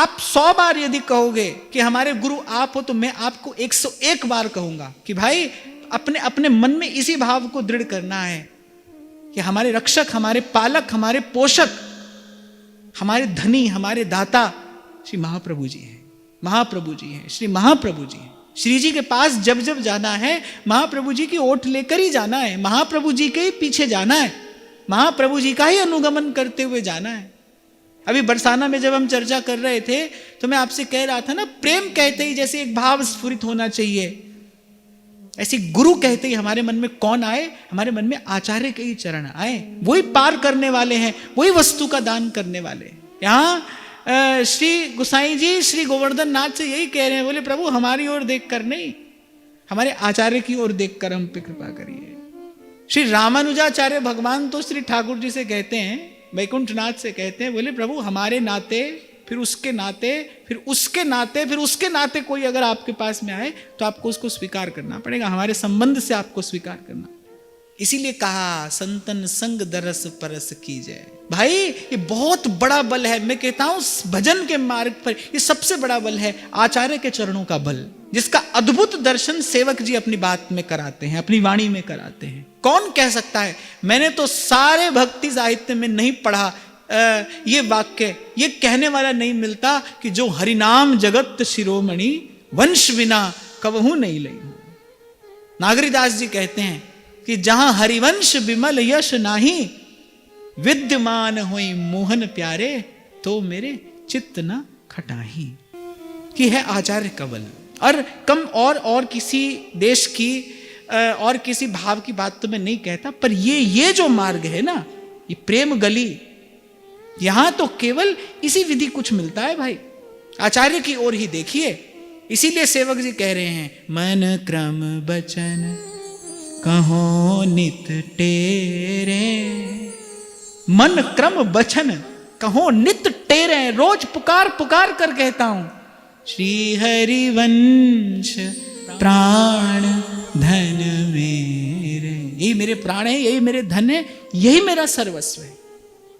आप 100 बार यदि कहोगे कि हमारे गुरु आप हो, तो मैं आपको 101 बार कहूंगा कि भाई अपने अपने मन में इसी भाव को दृढ़ करना है कि हमारे रक्षक, हमारे पालक, हमारे पोषक, हमारे धनी, हमारे दाता श्री महाप्रभु जी हैं। महाप्रभु जी हैं, श्री महाप्रभु जी हैं। श्री जी के पास जब जब जाना है, महाप्रभु जी की ओट लेकर ही जाना है, महाप्रभु जी के ही पीछे जाना है, महाप्रभु जी का ही अनुगमन करते हुए जाना है। अभी बरसाना में जब हम चर्चा कर रहे थे तो मैं आपसे कह रहा था ना, प्रेम कहते ही जैसे एक भाव स्फुरित होना चाहिए, ऐसे गुरु कहते ही हमारे मन में कौन आए? हमारे मन में आचार्य के ही चरण आए। वही पार करने वाले हैं, वही वस्तु का दान करने वाले। यहाँ श्री गोसाई जी श्री गोवर्धन नाथ से यही कह रहे हैं, बोले प्रभु हमारी ओर देखकर नहीं, हमारे आचार्य की ओर देखकर हम पे कृपा करिए। श्री रामानुजाचार्य भगवान तो श्री ठाकुर जी से कहते हैं, वैकुंठनाथ से कहते हैं, बोले प्रभु हमारे नाते, फिर उसके नाते, फिर उसके नाते, फिर उसके नाते कोई अगर आपके पास में आए तो आपको उसको स्वीकार करना पड़ेगा, हमारे संबंध से आपको स्वीकार करना। इसीलिए कहा संतन संग दरस परस कीजिए। भाई ये बहुत बड़ा बल है, मैं कहता हूं भजन के मार्ग पर ये सबसे बड़ा बल है, आचार्य के चरणों का बल, जिसका अद्भुत दर्शन सेवक जी अपनी बात में कराते हैं, अपनी वाणी में कराते हैं। कौन कह सकता है? मैंने तो सारे भक्ति साहित्य में नहीं पढ़ा ये वाक्य, ये कहने वाला नहीं मिलता कि जो हरिनाम जगत शिरोमणि वंश बिना कबहू नहीं लई। नागरीदास जी कहते हैं कि जहां हरिवंश विमल यश नाही, विद्यमान हुई मोहन प्यारे, तो मेरे चित्त न खटाही। कि है आचार्य कवल। और कम और किसी देश की और किसी भाव की बात तो मैं नहीं कहता, पर ये जो मार्ग है ना, ये प्रेम गली, यहां तो केवल इसी विधि कुछ मिलता है भाई, आचार्य की ओर ही देखिए। इसीलिए सेवक जी कह रहे हैं, मन क्रम बचन कहो नित टेरे। मन क्रम बचन कहो नित टेरे, रोज पुकार पुकार कर कहता हूं, श्री हरिवंश प्राण धन मेरे। यही मेरे प्राण है, यही मेरे धन है, यही मेरा सर्वस्व है।